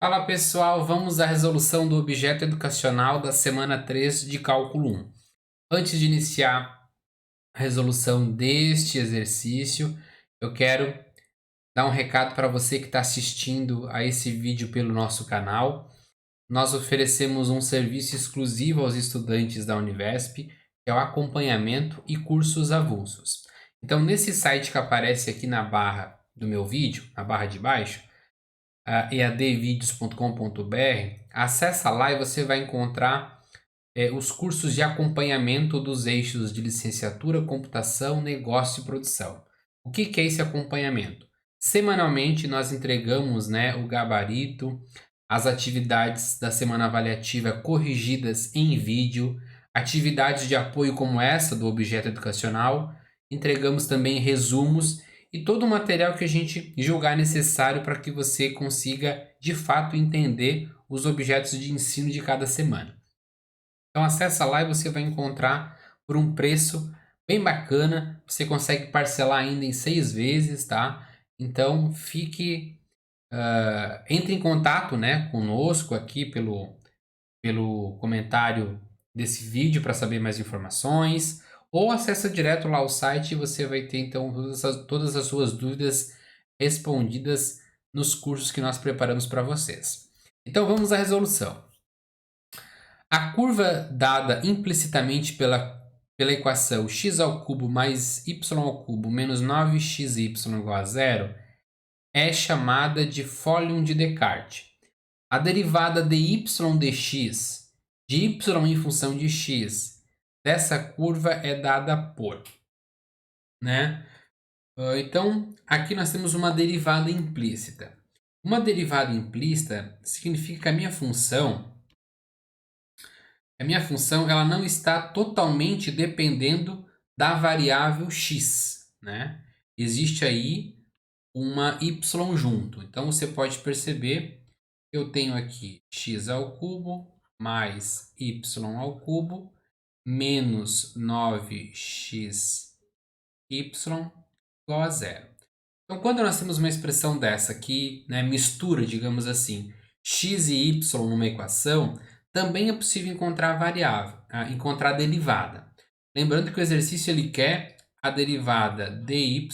Fala pessoal, vamos à resolução do objeto educacional da semana 3 de cálculo 1. Antes de iniciar a resolução deste exercício, eu quero dar um recado para você que está assistindo a esse vídeo pelo nosso canal. Nós oferecemos um serviço exclusivo aos estudantes da Univesp, que é o acompanhamento e cursos avulsos. Então, nesse site que aparece aqui na barra do meu vídeo, na barra de baixo, eadvideos.com.br, acessa lá e você vai encontrar os cursos de acompanhamento dos eixos de licenciatura, computação, negócio e produção. O que é esse acompanhamento? Semanalmente nós entregamos, o gabarito, as atividades da semana avaliativa corrigidas em vídeo, atividades de apoio como essa do objeto educacional, entregamos também resumos e todo o material que a gente julgar necessário para que você consiga de fato entender os objetos de ensino de cada semana. Então acessa lá e você vai encontrar por um preço bem bacana. Você consegue parcelar ainda em 6 vezes, tá? Então entre em contato, conosco aqui pelo comentário desse vídeo para saber mais informações, ou acessa direto lá o site e você vai ter então todas as suas dúvidas respondidas nos cursos que nós preparamos para vocês. Então vamos à resolução. A curva dada implicitamente pela equação x ao cubo mais y ao cubo menos 9xy igual a zero é chamada de fólium de Descartes. A derivada de y dx, de y em função de x, dessa curva é dada por, né? Então, aqui nós temos uma derivada implícita. Uma derivada implícita significa que a minha função ela não está totalmente dependendo da variável x, né? Existe aí uma y junto. Então você pode perceber que eu tenho aqui x ao cubo mais y ao cubo menos 9xy igual a zero. Então quando nós temos uma expressão dessa que mistura, digamos assim, x e y numa equação, também é possível encontrar a variável, encontrar a derivada. Lembrando que o exercício ele quer a derivada dy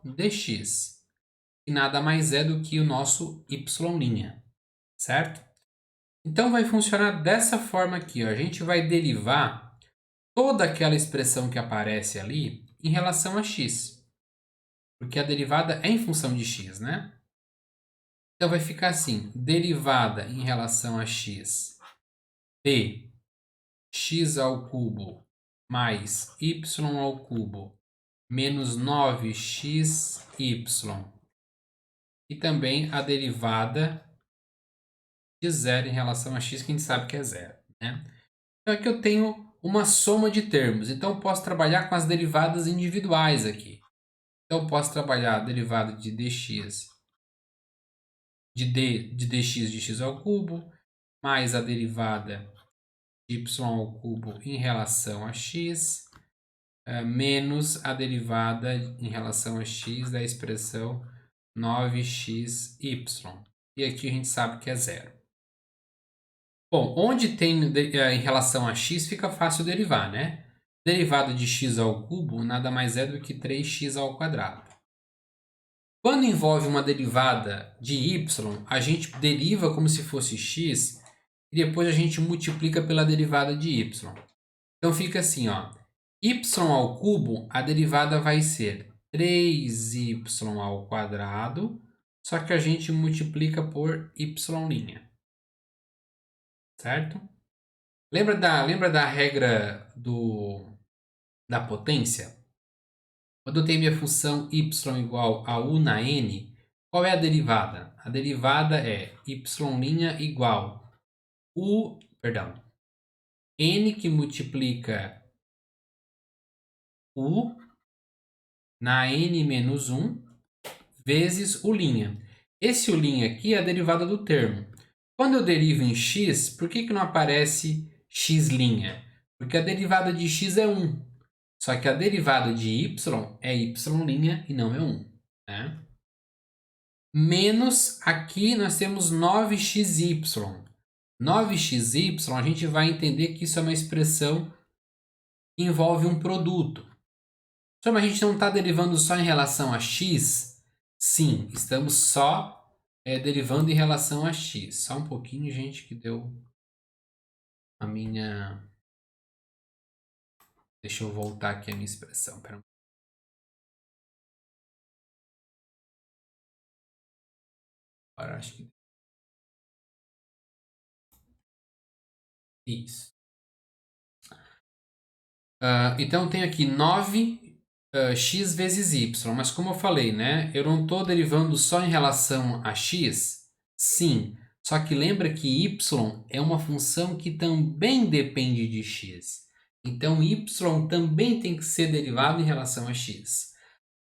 dx, que nada mais é do que o nosso y', certo? Então vai funcionar dessa forma aqui, ó. A gente vai derivar toda aquela expressão que aparece ali em relação a x, porque a derivada é em função de x, né? Então vai ficar assim, derivada em relação a x de x ao cubo mais y ao cubo menos 9xy e também a derivada de zero em relação a x, que a gente sabe que é zero, né? Então aqui eu tenho uma soma de termos, então eu posso trabalhar com as derivadas individuais aqui. Então eu posso trabalhar a derivada de dx de dx de x ao cubo mais a derivada de y ao cubo em relação a x menos a derivada em relação a x da expressão 9xy. E aqui a gente sabe que é zero. Bom, onde tem em relação a x fica fácil derivar, né? Derivada de x ao cubo nada mais é do que 3x ao quadrado. Quando envolve uma derivada de y, a gente deriva como se fosse x e depois a gente multiplica pela derivada de y. Então fica assim, ó, y ao cubo, a derivada vai ser 3y ao quadrado, só que a gente multiplica por y', certo? Lembra da regra da potência? Quando eu tenho minha função y igual a u na n, qual é a derivada? A derivada é y' igual n que multiplica u na n menos 1 vezes u'. Esse u' aqui é a derivada do termo. Quando eu derivo em x, por que não aparece x'? Porque a derivada de x é 1. Só que a derivada de y é y' e não é 1. Né? menos aqui nós temos 9xy. 9xy, a gente vai entender que isso é uma expressão que envolve um produto. Só, mas a gente não está derivando só em relação a x? Sim, estamos só derivando em relação a x. Só um pouquinho, gente, que deu a minha... Deixa eu voltar aqui a minha expressão. Pera um... Agora acho que... Isso. Então, eu tenho aqui 9x vezes y. Mas como eu falei, né? Eu não estou derivando só em relação a x? Sim. Só que lembra que y é uma função que também depende de x. Então, y também tem que ser derivado em relação a x.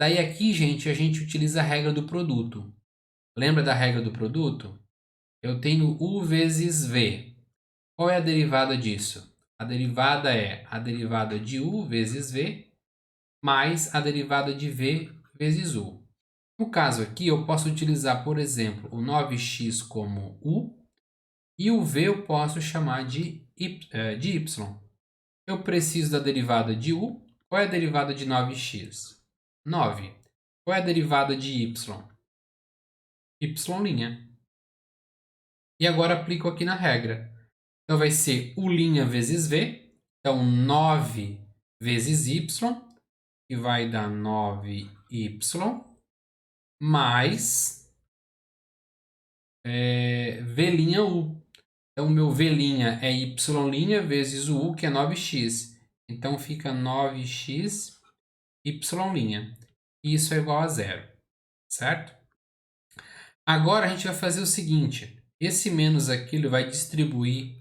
Daí aqui, gente, a gente utiliza a regra do produto. Lembra da regra do produto? Eu tenho u vezes v. Qual é a derivada disso? A derivada é a derivada de u vezes v mais a derivada de v vezes u. No caso aqui, eu posso utilizar, por exemplo, o 9x como u e o v eu posso chamar de y. Eu preciso da derivada de u. Qual é a derivada de 9x? 9. Qual é a derivada de y? Y'. E agora aplico aqui na regra. Então vai ser u' vezes v. Então 9 vezes y, que vai dar 9y, mais v'(u). Então meu v' é y' vezes o u, que é 9x. Então fica 9x y'. E isso é igual a zero, certo? Agora a gente vai fazer o seguinte. Esse menos aqui ele vai distribuir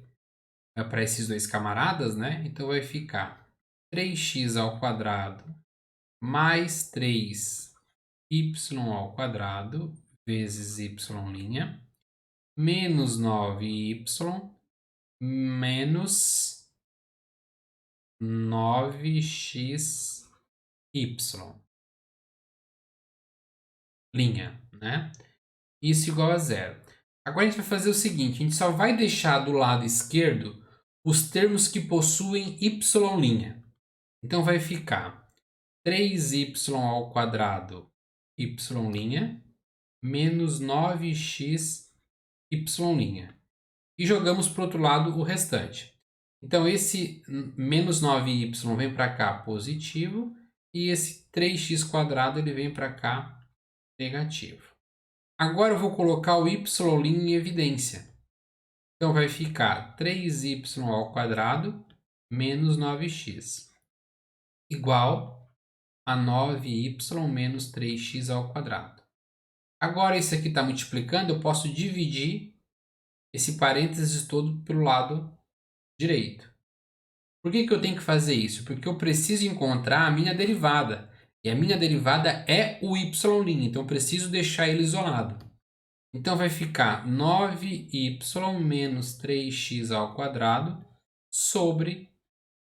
para esses dois camaradas, né? Então vai ficar 3x ao quadrado mais 3y ao quadrado vezes y' menos 9y menos 9xy', né? Isso igual a zero. Agora a gente vai fazer o seguinte, a gente só vai deixar do lado esquerdo os termos que possuem y'. Então vai ficar 3y ao quadrado y' menos 9xy'. E jogamos para o outro lado o restante. Então esse menos 9y vem para cá positivo e esse 3x² ele vem para cá negativo. Agora eu vou colocar o y' em evidência. Então vai ficar 3y ao quadrado menos 9x igual a 9y menos 3x ao quadrado. Agora isso aqui está multiplicando, eu posso dividir esse parênteses todo pelo lado direito. Por que eu tenho que fazer isso? Porque eu preciso encontrar a minha derivada. E a minha derivada é o y', então eu preciso deixar ele isolado. Então vai ficar 9y menos 3x ao quadrado sobre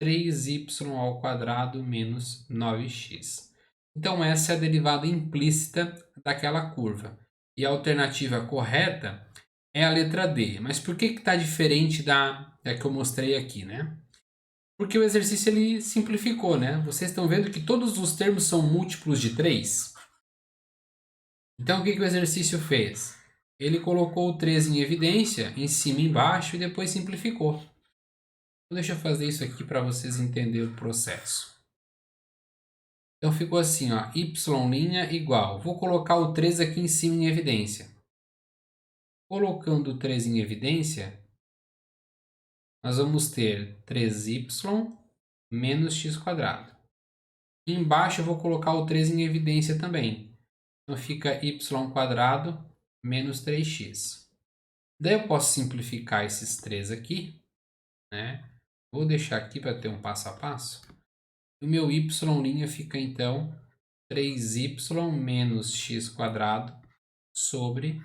3y ao quadrado menos 9x. Então essa é a derivada implícita daquela curva. E a alternativa correta é a letra D. Mas por que está diferente da que eu mostrei aqui, né? Porque o exercício ele simplificou, né? Vocês estão vendo que todos os termos são múltiplos de 3? Então o que o exercício fez? Ele colocou o 3 em evidência, em cima e embaixo, e depois simplificou. Então, deixa eu fazer isso aqui para vocês entenderem o processo. Então ficou assim, ó, y' igual. Vou colocar o 3 aqui em cima em evidência. Colocando o 3 em evidência, nós vamos ter 3y menos x². Embaixo eu vou colocar o 3 em evidência também. Então fica y² menos 3x. Daí eu posso simplificar esses 3 aqui, né? Vou deixar aqui para ter um passo a passo. O meu y' fica então 3y menos x² sobre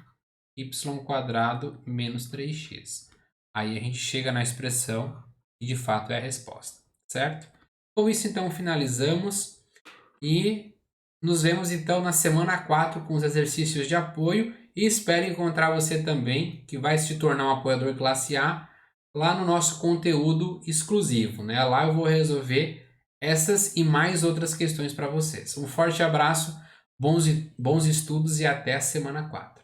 y² menos 3x. Aí a gente chega na expressão que de fato é a resposta, certo? Com isso então finalizamos e nos vemos então na semana 4 com os exercícios de apoio e espero encontrar você também, que vai se tornar um apoiador classe A, lá no nosso conteúdo exclusivo, né? Lá eu vou resolver essas e mais outras questões para vocês. Um forte abraço, bons estudos e até a semana 4.